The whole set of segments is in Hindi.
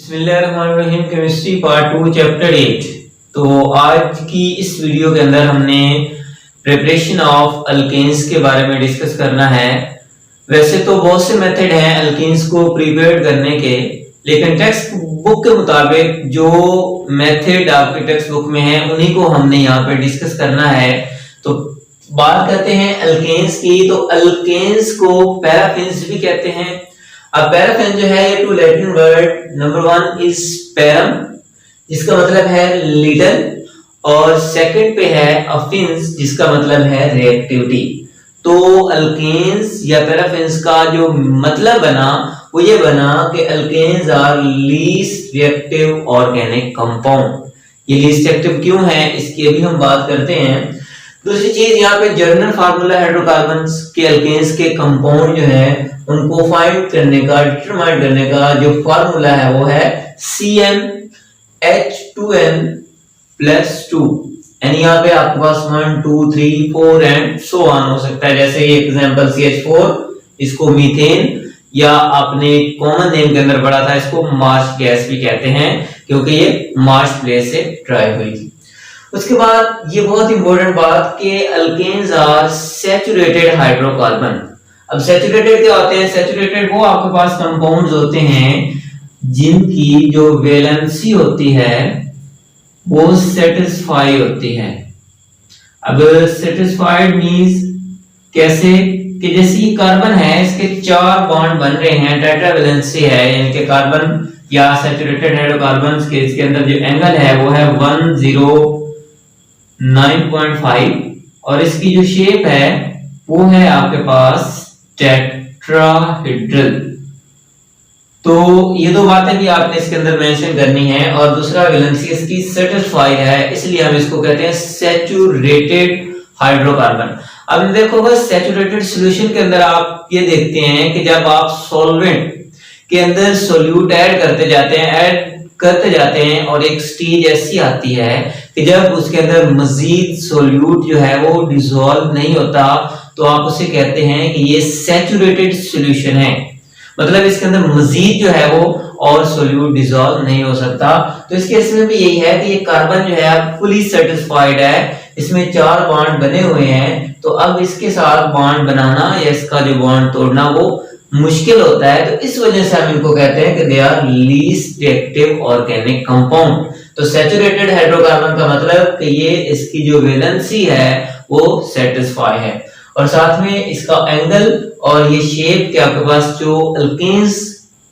बिस्मिल्लाहिर्रहमानिर्रहीम केमिस्ट्री पार्ट 2 चैप्टर 8। तो आज की इस वीडियो के अंदर हमने प्रिपरेशन ऑफ अल्केन्स के बारे में डिस्कस करना है। वैसे तो बहुत से मेथड हैं अल्केन्स को प्रिपेयर करने के, लेकिन टेक्स्ट बुक के मुताबिक जो मेथड आपके टेक्स्ट बुक में है उन्हीं को हमने यहाँ पे डिस्कस करना है। तो बात करते हैं अल्केन्स की। तो अल्केन्स को पैराफिन्स भी कहते हैं। अब पैराफिन जो है ये two Latin word number 1 is पैरम, जिसका मतलब है लिटल, और सेकंड पे है अफिन्स, जिसका मतलब है रिएक्टिविटी। तो अल्केन्स या पैराफिन्स का जो मतलब बना वो ये बना कि alkanes are least reactive organic compound. ये लीस्ट रिएक्टिव क्यों है इसकी अभी हम बात करते हैं। दूसरी चीज यहाँ पे जर्नल फार्मूला हाइड्रोकार्बन्स के अल्केन्स के कंपाउंड जो है उनको फाइंड करने का, डिटरमाइन करने का जो फार्मूला है वो है CnH2n+2। यानी यहाँ पे आपके पास 1 2 3 4 एंड सो ऑन हो सकता है। जैसे ये एग्जांपल CH4, इसको मीथेन, या आपने कॉमन नेम के अंदर पढ़ा था इसको मार्श गैस भी कहते हैं क्योंकि ये मार्श प्लेस से ड्राई हुई थी। उसके बाद ये बहुत इंपॉर्टेंट बात कि अल्केन्स आर सैचुरेटेड हाइड्रोकार्बन। अब सैचुरेटेड क्या होते हैं? सैचुरेटेड वो आपके पास कंपाउंड्स होते हैं जिनकी जो वैलेंसी होती है वो सेटिस्फाई होती है। अब सेटिस्फाइड मींस कैसे कि जैसे ये कार्बन है, इसके 4 बॉन्ड बन रहे हैं, टेट्रा वैलेंसी है, यानी कि कार्बन या सैचुरेटेड हाइड्रोकार्बन्स के इसके अंदर जो एंगल है वो है 109.5, और इसकी जो शेप है वो है आपके पास टेट्राहेड्रल। तो ये दो बातें भी आपने इसके अंदर मेंशन करनी है। और दूसरा वैलेंसी इसकी सेटिस्फाइड है, इसलिए हम इसको कहते हैं सैचुरेटेड हाइड्रोकार्बन। अब देखो बस सैचुरेटेड सॉल्यूशन के अंदर आप ये देखते हैं कि जब आप सॉल्वेंट के अंदर सोल्यूट ऐड करते जाते हैं और एक स्टेज ऐसी आती है कि जब उसके अंदर मजीद सोल्यूट जो है वो डिसॉल्व नहीं होता, तो आप उसे कहते हैं कि ये सैचुरेटेड सॉल्यूशन है। मतलब इसके अंदर मजीद जो है वो और सोल्यूट डिसॉल्व नहीं हो सकता। तो इस केस में भी यही है कि ये कार्बन जो है फुली सेटिस्फाइड है, इसमें 4 बॉन्ड बने हुए हैं। तो अब इसके साथ बॉन्ड बनाना या इसका जो बॉन्ड तोड़ना वो मुश्किल होता है। तो इस वजह से हम इनको कहते हैं कि they are least reactive organic compound. तो सैचुरेटेड हाइड्रोकार्बन का मतलब कि ये इसकी जो वैलेंसी है वो सेटिस्फाई है, और साथ में इसका एंगल और ये शेप के आपके पास जो अल्केन्स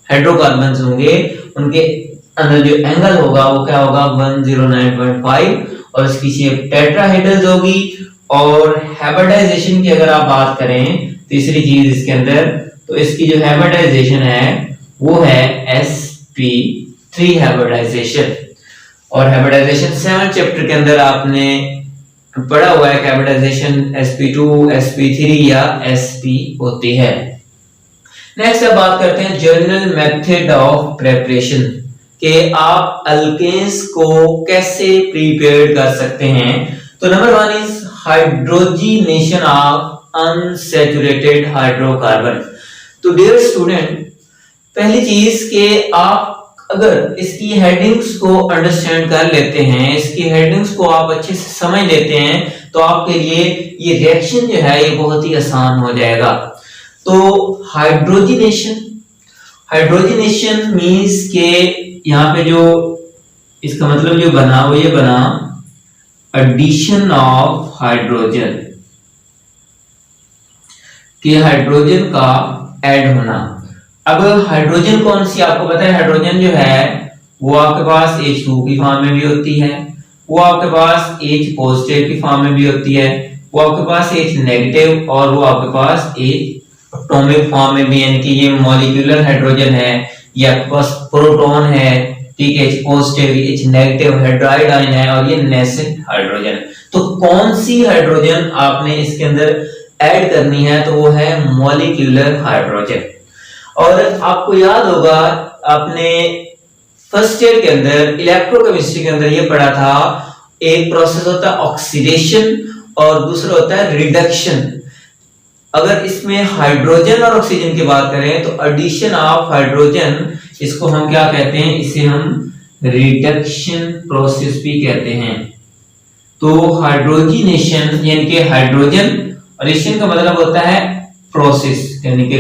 हाइड्रोकार्बन्स होंगे उनके अंदर जो एंगल होगा वो क्या होगा 109.5, और इसकी शेप टेट्राहेड्रल होगी। और हाइब्रिडाइजेशन की अगर आप बात करें तीसरी चीज इसके अंदर, तो इसकी जो हाइब्रिडाइजेशन है वो है sp3 हाइब्रिडाइजेशन। और हाइब्रिडाइजेशन 7 चैप्टर के अंदर आपने पढ़ा हुआ है हाइब्रिडाइजेशन sp2 sp3 या sp होती है। नेक्स्ट अब बात करते हैं जनरल मेथड ऑफ प्रिपरेशन कि आप अल्केन्स को कैसे प्रिपेयर कर सकते हैं। तो number 1 is hydrogenation of unsaturated hydrocarbon. तो डियर स्टूडेंट, पहली चीज कि आप अगर इसकी हेडिंग्स को अंडरस्टैंड कर लेते हैं, इसकी हेडिंग्स को आप अच्छे से समझ लेते हैं, तो आपके लिए ये रिएक्शन जो है ये बहुत ही आसान हो जाएगा। तो हाइड्रोजिनेशन मींस के यहाँ पे जो इसका मतलब जो बना वो ये बना एडिशन ऑफ हाइड्रोजन, कि हाइड्रोजन का ऐड होना। अब हाइड्रोजन कौन सी आपको पता है? हाइड्रोजन जो है वो आपके पास H2 की फॉर्म में भी होती है, वो आपके पास H पॉजिटिव की फॉर्म में भी होती है, वो आपके पास H नेगेटिव, और वो आपके पास H एटॉमिक फॉर्म में भी, यानी कि ये मॉलिक्यूलर हाइड्रोजन है, ये आपके पास प्रोटॉन है, ठीक है, H positive H negative hydride ion है, और ये नेसेंट हाइड्रोजन। तो कौन सी हाइड्रोजन आपने इसके अंदर ऐड करनी है? तो वो है मॉलिक्यूलर हाइड्रोजन। और आपको याद होगा आपने फर्स्ट ईयर के अंदर इलेक्ट्रोकेमिस्ट्री के अंदर ये पढ़ा था, एक प्रोसेस होता है ऑक्सीडेशन और दूसरा होता है रिडक्शन। अगर इसमें हाइड्रोजन और ऑक्सीजन की बात करें तो एडिशन ऑफ हाइड्रोजन इसको हम क्या कहते हैं, इसे हम रिडक्शन प्रोसेस भी कहते हैं। तो हाइड्रोजिनेशन यानी कि हाइड्रोजन, और एशन का मतलब होता है प्रोसेस, यानी कि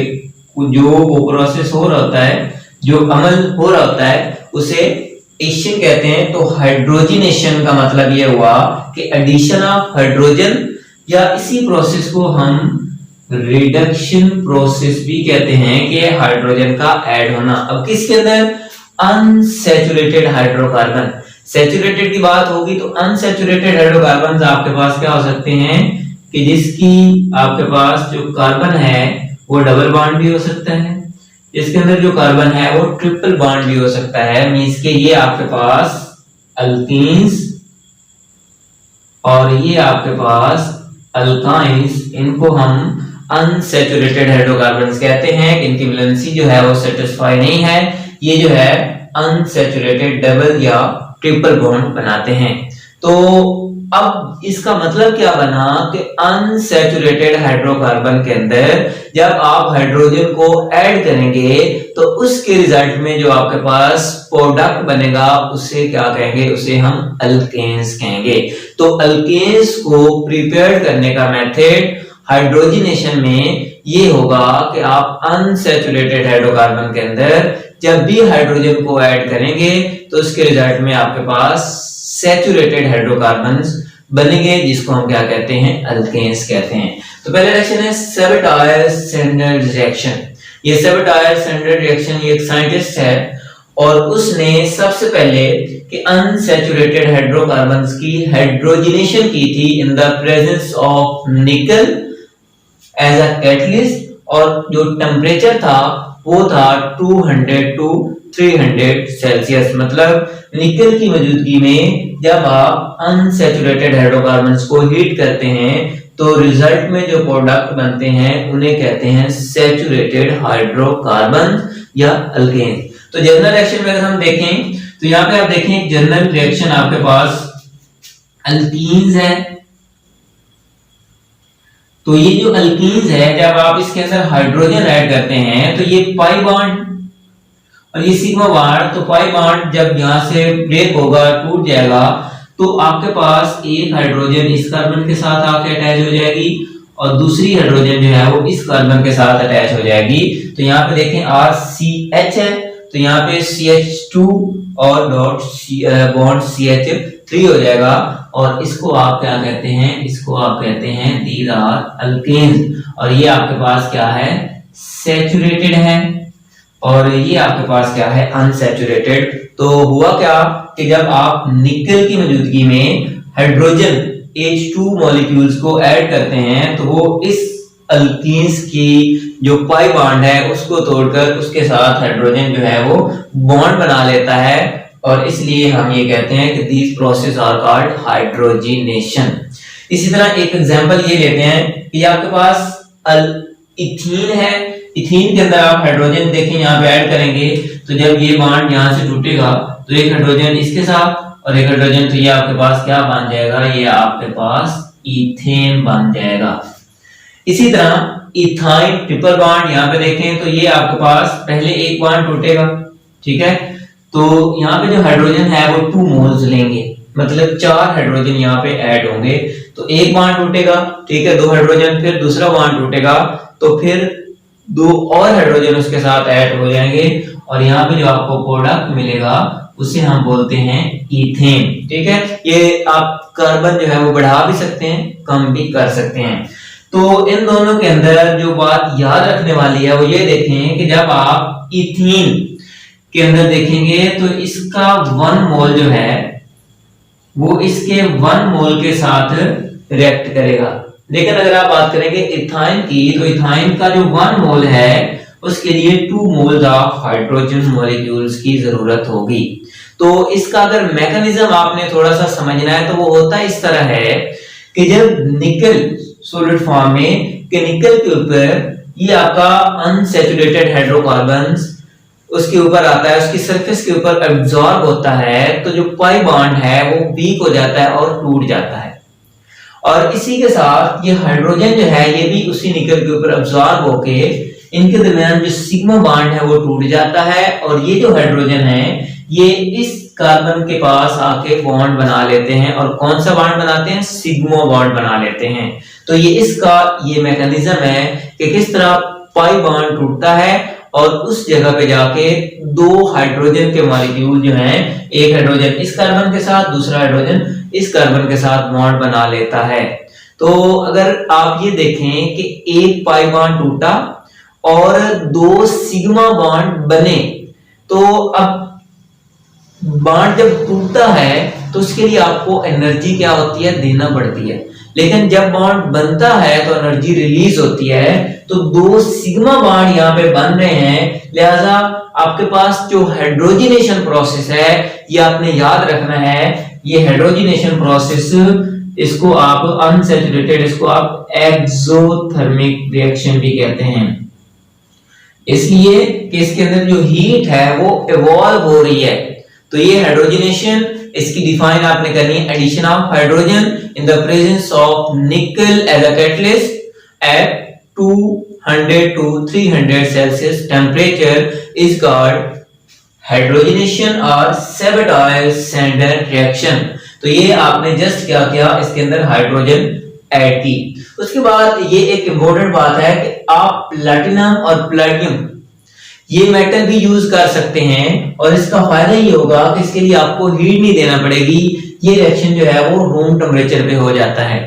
जो वो प्रोसेस हो रहा होता है, जो अमल हो रहा होता है उसे एशन कहते हैं। तो हाइड्रोजिनेशन का मतलब ये हुआ कि एडिशन ऑफ हाइड्रोजन, या इसी प्रोसेस को हम रिडक्शन प्रोसेस भी कहते हैं कि हाइड्रोजन का ऐड होना। अब किसके अंदर, अनसैचुरेटेड हाइड्रोकार्बन। सैचुरेटेड की बात होगी तो अनसैचुरेटेड हाइड्रोकार्बन आपके पास क्या हो सकते हैं कि जिसकी आपके पास जो कार्बन है वो डबल बॉन्ड भी हो सकता है, इसके अंदर जो कार्बन है वो ट्रिपल बॉन्ड भी हो सकता है। मींस के ये आपके पास अल्कीन्स और ये आपके पास अल्काइंस, इनको हम अनसैचुरेटेड हाइड्रोकार्बन्स कहते हैं। इनकी वैलेंसी जो है वो सेटिस्फाई नहीं है, ये जो है अनसैचुरेटेड डबल या ट्रिपल बॉन्ड बनाते हैं। तो अब इसका मतलब क्या बना कि अनसैचुरेटेड हाइड्रोकार्बन के अंदर जब आप हाइड्रोजन को ऐड करेंगे तो उसके रिजल्ट में जो आपके पास प्रोडक्ट बनेगा उसे क्या कहेंगे, उसे हम अल्केन्स कहेंगे। तो अल्केन्स को प्रिपेयर करने का मेथड हाइड्रोजिनेशन में ये होगा कि आप अनसैचुरेटेड हाइड्रोकार्बन के अंदर जब भी हाइड्रोजन को ऐड करेंगे तो उसके रिजल्ट में आपके पास सैचुरेटेड हाइड्रोकार्बन्स बनेंगे, जिसको हम क्या कहते हैं, अल्केन्स कहते हैं। तो पहला रिएक्शन है सेबेटायर-सैंडर रिएक्शन। ये सेबेटायर-सैंडर रिएक्शन ये एक साइंटिस्ट है और उसने सबसे पहले कि अनसैचुरेटेड हाइड्रोकार्बन्स की हाइड्रोजिनेशन की थी in the presence of nickel as a catalyst, और जो टेम्परेचर था वो था 200 टू 300 सेल्सियस। मतलब निकल की मौजूदगी में जब आप अनसैचुरेटेड हाइड्रोकार्बन्स को हीट करते हैं तो रिजल्ट में जो प्रोडक्ट बनते हैं उन्हें कहते हैं सैचुरेटेड हाइड्रोकार्बन या अल्केन। तो जनरल रिएक्शन में अगर हम देखें तो यहाँ पे आप देखें जनरल रिएक्शन आपके पास अल्कीन्स है। तो ये जो अल्कीन्स है जब आप इसके अंदर हाइड्रोजन ऐड करते हैं तो ये पाई बॉन्ड और ये सिग्मा बॉन्ड, तो पाई बॉन्ड जब यहां से ब्रेक होगा, टूट जाएगा, तो आपके पास एक हाइड्रोजन इस कार्बन के साथ आके अटैच हो जाएगी और दूसरी हाइड्रोजन जो है वो इस कार्बन के साथ अटैच हो जाएगी। तो यहाँ पे देखें RCH है, तो यहाँ पे CH2 और डॉट बॉन्ड CH3 हो जाएगा और इसको आप क्या कहते हैं, इसको आप कहते हैं दीज आर अल्केन्स। और ये आपके पास क्या है, सैचुरेटेड है और ये आपके पास क्या है, अनसैचुरेटेड। तो हुआ क्या कि जब आप निकल की मौजूदगी में हाइड्रोजन H2 मॉलिक्यूल्स को ऐड करते हैं तो वो इस अल्कीन्स की जो पाई बॉन्ड है उसको तोड़कर उसके साथ हाइड्रोजन जो है वो बॉन्ड बना लेता है और इसलिए हम ये कहते हैं कि these process are called hydrogenation. इसी तरह एक एग्जांपल ये लेते हैं कि आपके पास इथीन है, इथीन के अंदर आप हाइड्रोजन देखें यहाँ पे ऐड करेंगे तो जब ये बॉन्ड यहाँ से टूटेगा तो एक हाइड्रोजन इसके साथ और एक हाइड्रोजन, तो ये आपके पास क्या बन जाएगा, ये आपके पास इथेन बन जाएगा। इसी तरह इथाइन ट्रिपल बॉन्ड यहाँ पे देखें तो ये आपके पास पहले एक बॉन्ड टूटेगा, ठीक है, तो यहाँ पे जो हाइड्रोजन है वो 2 मोल्स लेंगे, मतलब 4 हाइड्रोजन यहाँ पे ऐड होंगे। तो एक बॉन्ड टूटेगा, ठीक है, 2 हाइड्रोजन, फिर दूसरा बॉन्ड टूटेगा तो फिर 2 और हाइड्रोजन उसके साथ ऐड हो जाएंगे और यहाँ पे जो आपको प्रोडक्ट मिलेगा उसे हम बोलते हैं इथेन, ठीक है। ये आप कार्बन जो है वो बढ़ा भी सकते हैं, कम भी कर सकते हैं। तो इन दोनों के अंदर जो बात याद रखने वाली है वो ये देखें कि जब आप इथीन के अंदर देखेंगे तो इसका 1 मोल जो है वो इसके 1 मोल के साथ रिएक्ट करेगा। लेकिन अगर आप बात करेंगे इथाइन की तो इथाइन का जो 1 मोल है उसके लिए 2 मोल्स ऑफ हाइड्रोजन मॉलिक्यूल्स की जरूरत होगी। तो इसका अगर मैकेनिज्म आपने थोड़ा सा समझना है तो वो होता इस तरह है कि जब निकल सॉलिड फॉर्म में कि निकल के ऊपर ये आपका अनसैचुरेटेड हाइड्रोकार्बन्स उसके ऊपर आता है, उसकी सरफेस के ऊपर एब्जॉर्ब होता है तो जो पाई बॉन्ड है वो वीक हो जाता है और टूट जाता है और इसी के साथ ये हाइड्रोजन जो है ये भी उसी निकल के ऊपर एब्जॉर्ब होके इनके दरमियान जो सिग्मा बॉन्ड है वो टूट जाता है और ये जो हाइड्रोजन है ये इस कार्बन के पास आके बॉन्ड बना लेते हैं और कौन सा बॉन्ड बनाते हैं, सिग्मा बॉन्ड बना लेते हैं। तो ये इसका ये मैकेनिज्म है कि किस तरह पाई बॉन्ड टूटता है और उस जगह पे जाके दो हाइड्रोजन के मॉलिक्यूल जो हैं, एक हाइड्रोजन इस कार्बन के साथ, दूसरा हाइड्रोजन इस कार्बन के साथ बॉन्ड बना लेता है। तो अगर आप ये देखें कि एक पाई बॉन्ड टूटा और दो सिग्मा बॉन्ड बने, तो अब बॉन्ड जब टूटता है तो उसके लिए आपको एनर्जी क्या होती है, देना पड़ती है। लेकिन जब बॉन्ड बनता है तो एनर्जी रिलीज होती है। तो दो सिग्मा बॉन्ड यहाँ पे बन रहे हैं, लिहाजा आपके पास जो हाइड्रोजिनेशन प्रोसेस है ये आपने याद रखना है। ये हाइड्रोजिनेशन प्रोसेस, इसको आप अनसैचुरेटेड, इसको आप एक्सोथर्मिक रिएक्शन भी कहते हैं, इसलिए कि इसके अंदर जो हीट है वो इवॉल्व हो रही है। तो ये हाइड्रोजिनेशन, इसकी डिफाइन आपने करनी है, addition of hydrogen in the presence of nickel as a catalyst at 200 to 300 Celsius temperature is called hydrogenation और सेबेटायर-सैंडर रिएक्शन। तो ये आपने जस्ट क्या किया, इसके अंदर हाइड्रोजन ऐड की। उसके बाद ये एक इंपॉर्टेंट बात है कि आप प्लैटिनम और प्लेटिनम ये मेटल भी यूज कर सकते हैं और इसका फायदा ये होगा कि इसके लिए आपको हीट नहीं देना पड़ेगी। ये रिएक्शन जो है वो रूम टेम्परेचर पे हो जाता है।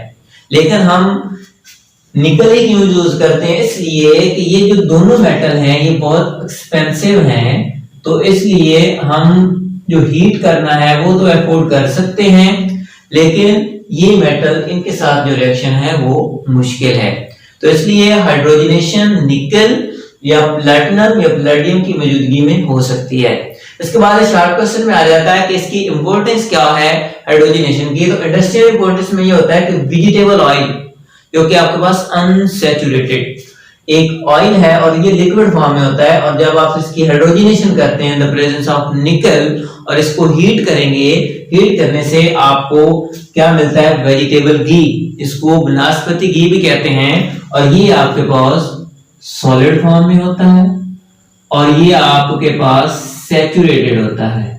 लेकिन हम निकल ही क्यों यूज करते हैं, इसलिए कि ये जो दोनों मेटल हैं ये बहुत एक्सपेंसिव हैं, तो इसलिए हम जो हीट करना है वो तो अफोर्ड कर सकते हैं, लेकिन ये मेटल इनके साथ जो रिएक्शन है वो मुश्किल है। तो इसलिए हाइड्रोजनेशन निकल या प्लैटिनम या प्लेटिनम की मौजूदगी में हो सकती है। इसके बाद शॉर्ट क्वेश्चन में आ जाता है कि इसकी इंपॉर्टेंस क्या है हाइड्रोजनेशन की। तो इंडस्ट्रियल इंपॉर्टेंस में ये होता है कि वेजिटेबल ऑयल, जो कि आपके पास अनसैचुरेटेड एक ऑयल है और ये लिक्विड फॉर्म में होता है, और जब आप इसकी हाइड्रोजनेशन करते हैं इन द प्रेजेंस ऑफ निकल और इसको हीट करेंगे, हीट करने से आपको क्या मिलता है, वेजिटेबल घी, इसको वनस्पति घी भी कहते हैं। और ये आपके पास सॉलिड फॉर्म में होता है और ये आपके पास सैचुरेटेड होता है,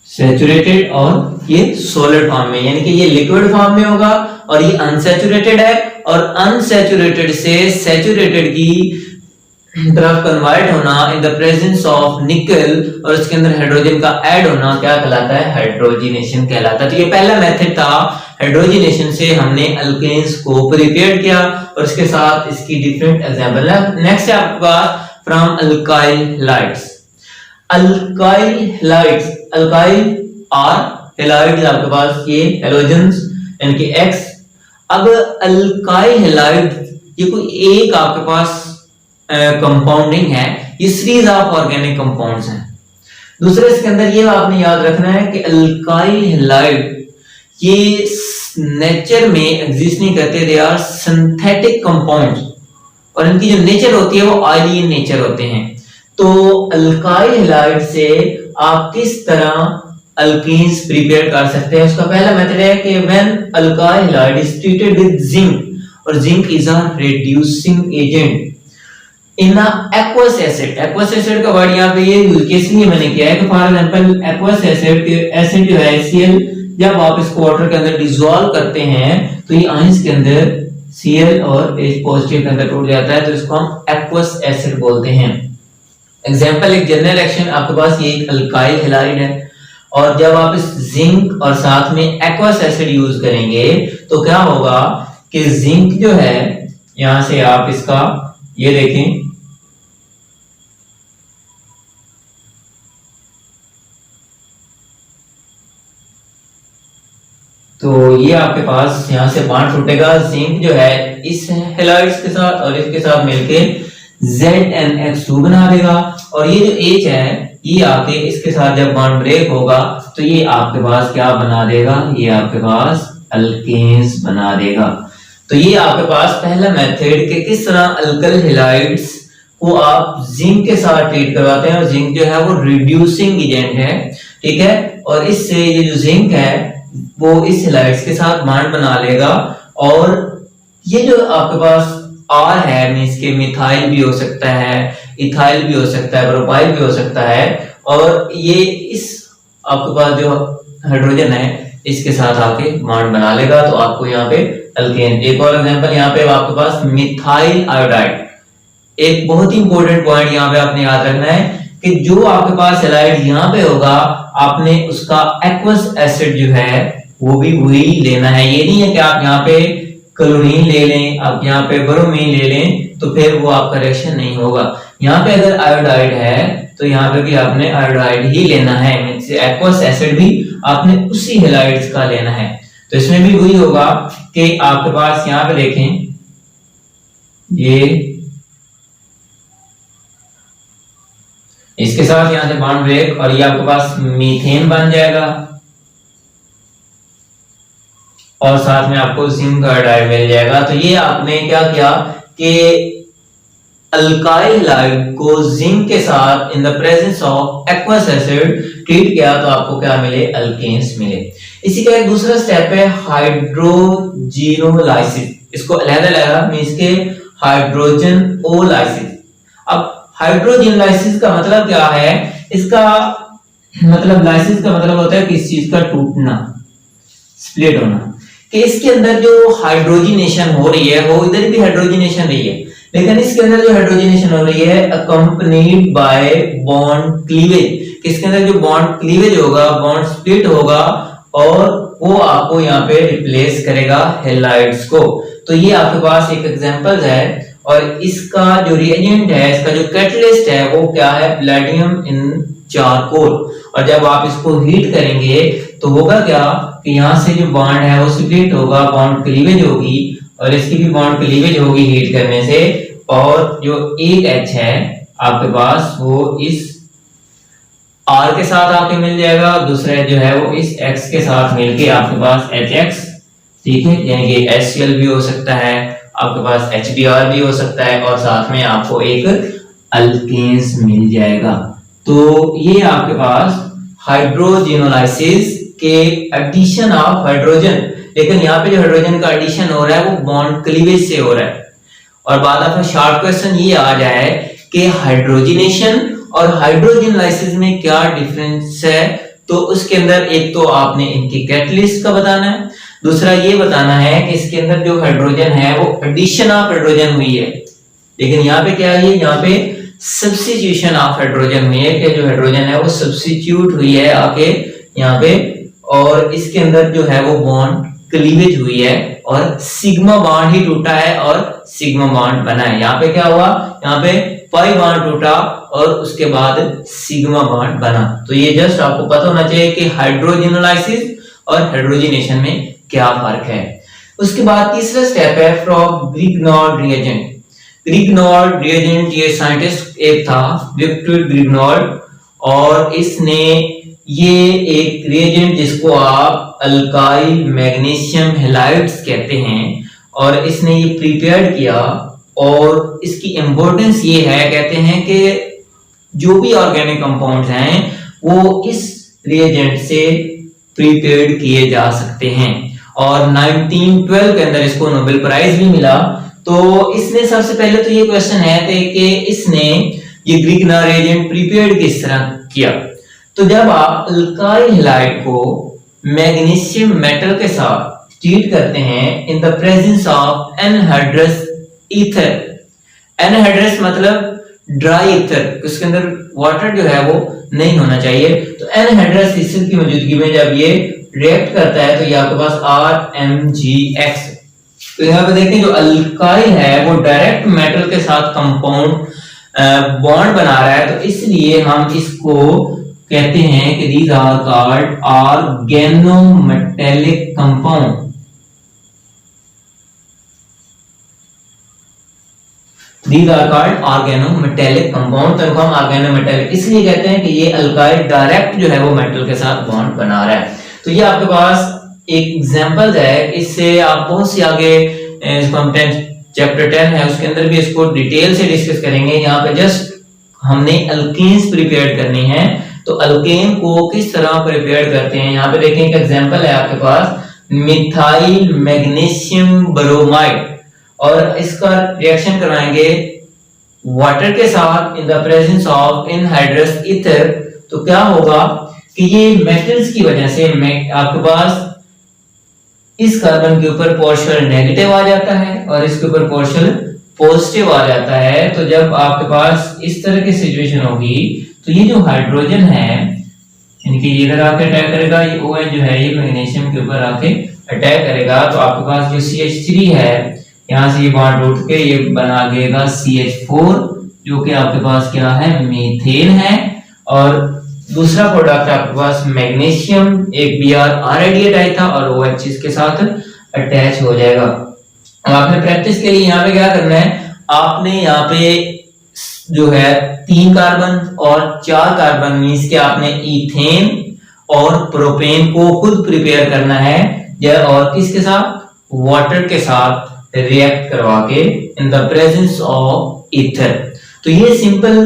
सैचुरेटेड और ये सॉलिड फॉर्म में, यानी कि ये लिक्विड फॉर्म में होगा और ये अनसैचुरेटेड है। और अनसैचुरेटेड से सैचुरेटेड की तरफ कन्वर्ट होना इन द प्रेजेंस ऑफ निकल और इसके अंदर हाइड्रोजन का ऐड होना क्या कहलाता है, हाइड्रोजिनेशन कहलाता है। तो ये पहला मेथड था, हाइड्रोजिनेशन से हमने अल्केन्स को प्रिपेयर किया और इसके साथ इसकी डिफरेंट एग्जांपल है। नेक्स्ट है आपके पास from alkyl halides. Alkyl halides, alkyl और हैलाइड्स आपके पास ये हैलोजन्स यानी कि X। अब अल्काइल हैलाइड ये कोई एक आपके पास कंपाउंडिंग है, ये सीरीज ऑफ ऑर्गेनिक कंपाउंड्स हैं। दूसरे इसके अंदर ये आपने याद रखना है कि अल्काइल हैलाइड ये नेचर में एग्जिस्ट नहीं करते, दे आर सिंथेटिक कंपाउंड्स और इनकी जो नेचर होती है वो ऑयली इन नेचर होते हैं। तो अल्काइल हैलाइड से आप किस तरह अल्कीन्स प्रिपेयर कर सकते हैं, उसका पहला मेथड है कि when alkyl halide is treated with zinc, और zinc is a reducing agent in aqueous acid. Aqueous acid का वर्ड यहाँ पे ये यूज केस लिए मैंने किया है कि फॉर एग्जांपल एक्वस एसिड जो है Cl, जब आप इसको वाटर के अंदर डिसॉल्व करते हैं तो ये आयंस के अंदर Cl और H पॉजिटिव के अंदर टूट जाता है, तो इसको हम एक्वस एसिड बोलते हैं। एग्जांपल एक जनरल रिएक्शन आपके पास ये एक अल्काइल हैलाइड है और जब आप इस जिंक और साथ में एक्वस एसिड यूज करेंगे तो क्या होगा कि जिंक जो है यहां से आप इसका ये देखें, तो ये आपके पास यहां से बॉन्ड टूटेगा, जिंक जो है इस हैलाइड्स के साथ और इसके साथ मिलके ZnH2 बना देगा और ये जो H है ये आके इसके साथ जब बॉन्ड ब्रेक होगा तो ये आपके पास क्या बना देगा, ये आपके पास अल्केन्स बना देगा। तो ये आपके पास पहला मेथड कि किस तरह अल्काइल हैलाइड्स को आप जिंक के साथ ट्रीट करवाते हैं और जिंक जो है वो रिड्यूसिंग एजेंट है, ठीक है, और इससे ये जो जिंक है वो इस हैलाइड्स के साथ बॉन्ड बना लेगा और ये जो आपके पास R है मींस के मिथाइल भी हो सकता है, इथाइल भी हो सकता है, प्रोपाइल भी हो सकता है, और ये इस आपके पास जो हाइड्रोजन है इसके साथ आके बॉन्ड बना लेगा, तो आपको यहाँ पे अल्केन। एक और एग्जांपल यहाँ पे आपके पास मिथाइल आयोडाइड। एक बहुत ही इंपॉर्टेंट पॉइंट यहाँ पे आपने याद रखना है कि जो आपके पास हैलाइड यहाँ पे होगा, आपने उसका एक्वस एसिड जो है वो भी वही लेना है। ये नहीं है कि आप यहाँ पे क्लोरीन ले लें, आप यहाँ पे ब्रोमीन ले लें, तो फिर वो आपका रिएक्शन नहीं होगा। यहाँ पे अगर आयोडाइड है तो यहाँ पे भी आपने आयोडाइड ही लेना है, एक्वस एसिड भी आपने उसी हैलाइड्स का लेना है। तो इसमें भी वही होगा कि आपके पास यहाँ पे देखें, ये इसके साथ यहां से बॉन्ड ब्रेक और ये आपके पास मीथेन बन जाएगा, और साथ में आपको जिंक आयोडाइड मिल जाएगा। तो ये आपने क्या किया कि अल्काइल हैलाइड को जिंक के साथ in the presence of aqueous acid treat किया, तो आपको क्या मिले, अल्केन्स मिले। इसी का एक दूसरा स्टेप है हाइड्रोजिनोलाइसिस। इसको अलग-अलग मींस के हाइड्रोजन ओलाइसिस। अब हाइड्रोजिनोलाइसिस का मतलब क्या है, इसका मतलब लाइसिस का मतलब होता है किस चीज का टूटना, स्प्लिट होना, कि इसके अंदर जो हाइड्रोजिनेशन हो रही है वो इधर भी हाइड्रोजिनेशन रही है, लेकिन इसके अंदर जो हाइड्रोजिनेशन हो रही है अकम्पनीड बाय बॉन्ड क्लीवेज। इसके अंदर जो बॉन्ड क्लीवेज होगा, बॉन्ड स्प्लिट होगा, और वो आपको यहाँ पे रिप्लेस करेगा हैलाइड्स को। तो ये आपके पास एक एग्जांपल है, और इसका जो रिएजेंट है, इसका जो कैटलिस्ट है वो क्या है, पैलेडियम इन चारकोल। और जब आप इसको हीट करेंगे तो होगा क्या कि यहाँ से जो बॉन्ड है वो स्प्लिट होगा, बॉन्ड क्लीवेज होगी, और इसकी भी बॉन्ड क्लीवेज होगी हीट करने से, और जो एक H है आपके पास वो इस R के साथ आके मिल जाएगा, दूसरा जो है वो इस X के साथ मिलके आपके पास HX, ठीक है, यानी कि HCl भी हो सकता है, आपके पास HBr भी हो सकता है, और साथ में आपको एक अल्केन्स मिल जाएगा। तो ये आपके पास हाइड्रोजिनोलाइसिस के एडिशन ऑफ हाइड्रोजन, लेकिन यहाँ पे जो हाइड्रोजन का एडिशन हो रहा है वो बॉन्ड क्लीवेज से हो रहा है। और बाद ऑफ शॉर्ट क्वेश्चन ये आ जाए कि हाइड्रोजिनेशन और हाइड्रोजिनोलाइसिस में क्या डिफरेंस है, तो उसके अंदर एक तो आपने इनकी कैटलिस्ट का बताना है, दूसरा ये बताना है कि इसके अंदर जो हाइड्रोजन है वो एडिशन ऑफ हाइड्रोजन हुई है, लेकिन यहाँ पे क्या है, यहाँ पे सब्स्टिट्यूशन ऑफ हाइड्रोजन हुई है, कि जो हाइड्रोजन है वो सब्स्टिट्यूट हुई है आके यहाँ पे, और इसके अंदर जो है वो बॉन्ड क्लीवेज हुई है, और सिग्मा बॉन्ड ही टूटा है और सिग्मा बॉन्ड बना है। यहाँ पे क्या हुआ, यहाँ पे पाई बॉन्ड टूटा और उसके बाद सिग्मा बॉन्ड बना। तो ये जस्ट आपको पता होना चाहिए कि हाइड्रोजिनोलाइसिस और हाइड्रोजिनेशन में क्या फर्क है। उसके बाद तीसरा स्टेप है फ्रॉम ग्रिग्नॉर्ड रिएजेंट। ग्रिग्नॉर्ड रिएजेंट, ये साइंटिस्ट एक था विक्टर ग्रिग्नॉर्ड, और इसने ये एक रिएजेंट जिसको आप अल्काइल मैग्नीशियम हैलाइड्स कहते हैं, और इसने ये प्रिपेयर किया, और इसकी इंपॉर्टेंस ये है, कहते हैं कि जो भी ऑर्गेनिक कंपाउंड्स हैं वो इस रिएजेंट से प्रिपेयर्ड किए जा सकते हैं, और 1912 के अंदर इसको नोबेल प्राइज भी मिला। तो इसने सबसे पहले तो ये क्वेश्चन है कि इसने ये ग्रिग्नॉर्ड रिएजेंट प्रिपेयर्ड किस तरह किया। तो जब आप अल्काइल हैलाइड को मैग्नीशियम मेटल के साथ ट्रीट करते हैं इन the presence of anhydrous ether, anhydrous मतलब ड्राई ईथर, उसके अंदर वाटर जो है वो नहीं होना चाहिए, तो एनहाइड्रस ईथर की मौजूदगी में जब ये रिएक्ट करता है तो ये आपके पास RMgX। तो यहाँ पे देखें जो अल्काइल है वो डायरेक्ट मेटल के साथ कंपाउंड बॉन्ड बना रहा है, तो इसलिए हम इसको कहते हैं कि these are called organometallic compound। These are called organometallic compound। तो हम organometallic इसलिए कहते हैं कि ये अल्काइल डायरेक्ट जो है वो मेटल के साथ बॉन्ड बना रहा है। तो ये आपके पास एक एग्जांपल है, इससे आप बहुत सी आगे इसको हम चैप्टर 10 है उसके अंदर भी इसको डिटेल से डिस्कस करेंगे। यहाँ पे जस्ट हमने अल्केन्स प्रिपेयर करनी है, तो अल्केन को किस तरह प्रिपेयर करते हैं, यहाँ पे देखें एक एग्जांपल है आपके पास मिथाइल मैग्नीशियम ब्रोमाइड। और इसका रिएक्शन कराएंगे वाटर के साथ in the presence of anhydrous ether, तो क्या होगा कि ये मेटल्स की वजह से आपके पास इस कार्बन के ऊपर पोर्शन नेगेटिव आ जाता है और इसके ऊपर पोर्शन पॉजिटिव आ जाता है। तो जब आपके पास इस तरह की सिचुएशन होगी तो ये जो हाइड्रोजन है इनके इधर आके अटैक करेगा, ये OH जो है ये मैग्नीशियम के ऊपर आके अटैक करेगा, तो आपके पास जो CH3 है यहाँ से ये बॉन्ड उठ के ये बना देगा CH4 जो कि आपके पास क्या है, मीथेन है। और दूसरा प्रोडक्ट आपके पास मैग्नीशियम, एक Br आया था और OH इसके साथ अटैच हो जाएगा। अब आपने प्रैक्टिस के लिए यहाँ पे क्या करना है, आपने यहाँ पे जो है 3 कार्बन और 4 कार्बन मींस के आपने इथेन और प्रोपेन को खुद प्रिपेयर करना है और किसके साथ, वाटर के साथ रिएक्ट करवा के इन द प्रेजेंस ऑफ ईथर। तो ये सिंपल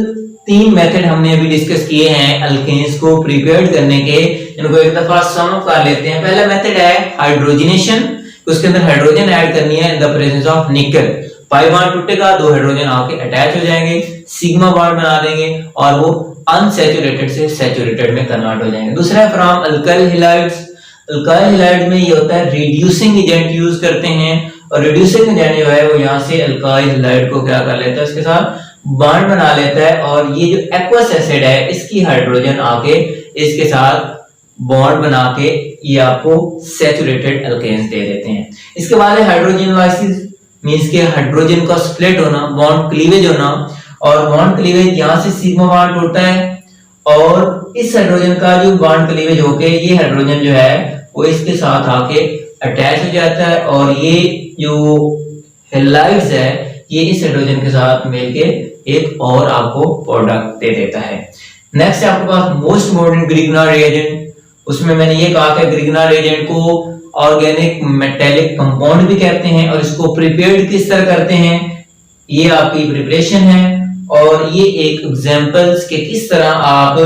3 मेथड हमने अभी डिस्कस किए हैं अल्केन्स को प्रिपेयर करने के। इनको एक दफा सम अप कर लेते हैं। पहला मेथड है हाइड्रोजनेशन, उसके अंदर हाइड्रोजन ऐड करनी है इन द प्रेजेंस ऑफ निकल। पाई बॉन्ड टूटेगा, 2 हाइड्रोजन आके अटैच हो जाएंगे, सिग्मा बॉन्ड बना देंगे और वो अनसैचुरेटेड से सैचुरेटेड में कन्वर्ट हो जाएंगे। दूसरा है from alkyl halides. Alkyl halide में ये होता है रिड्यूसिंग एजेंट यूज करते हैं और रिड्यूसिंग एजेंट जो है वो यहाँ से अल्काइल हैलाइड को क्या कर लेता है, इसके साथ बॉन्ड बना लेता है और ये जो एक्वस एसिड है इसकी हाइड्रोजन आके इसके साथ बॉन्ड बना के ये आपको सैचुरेटेड अल्केन्स दे देते हैं। इसके बाद है हाइड्रोजन लाइसिस, मींस के हाइड्रोजन का स्प्लिट होना, बॉन्ड क्लीवेज होना। और बॉन्ड क्लीवेज यहाँ से सिग्मा बॉन्ड टूटता है और इस हाइड्रोजन का जो बॉन्ड क्लीवेज होके ये हाइड्रोजन जो है वो इसके साथ आके अटैच हो जाता है और ये जो हैलाइड्स है ये इस हाइड्रोजन के साथ मिलके एक और आपको प्रोडक्ट दे देता है। नेक्स्ट है आपके पास मोस्ट मॉडर्न ग्रिग्नार रिएजेंट। उसमें मैंने ये कहा कि ग्रिग्नार रिएजेंट को ऑर्गेनिक मेटेलिक कंपाउंड भी कहते हैं और इसको प्रिपेयर्ड किस तरह करते हैं, ये आपकी प्रिपरेशन है। और ये एक एग्जांपल्स के किस तरह आप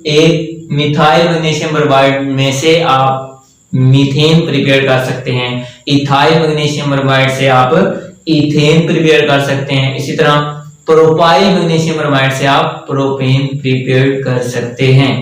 एक मिथाइल मैग्नीशियम ब्रोमाइड में से आप मीथेन प्रिपेयर कर सकते हैं, इथाइल मैग्नीशियम ब्रोमाइड से आप इथेन प्रिपेयर कर सकते हैं, इसी तरह प्रोपाइल मैग्नीशियम ब्रोमाइड से आप प्रोपेन प्रिपेयर कर सकते हैं।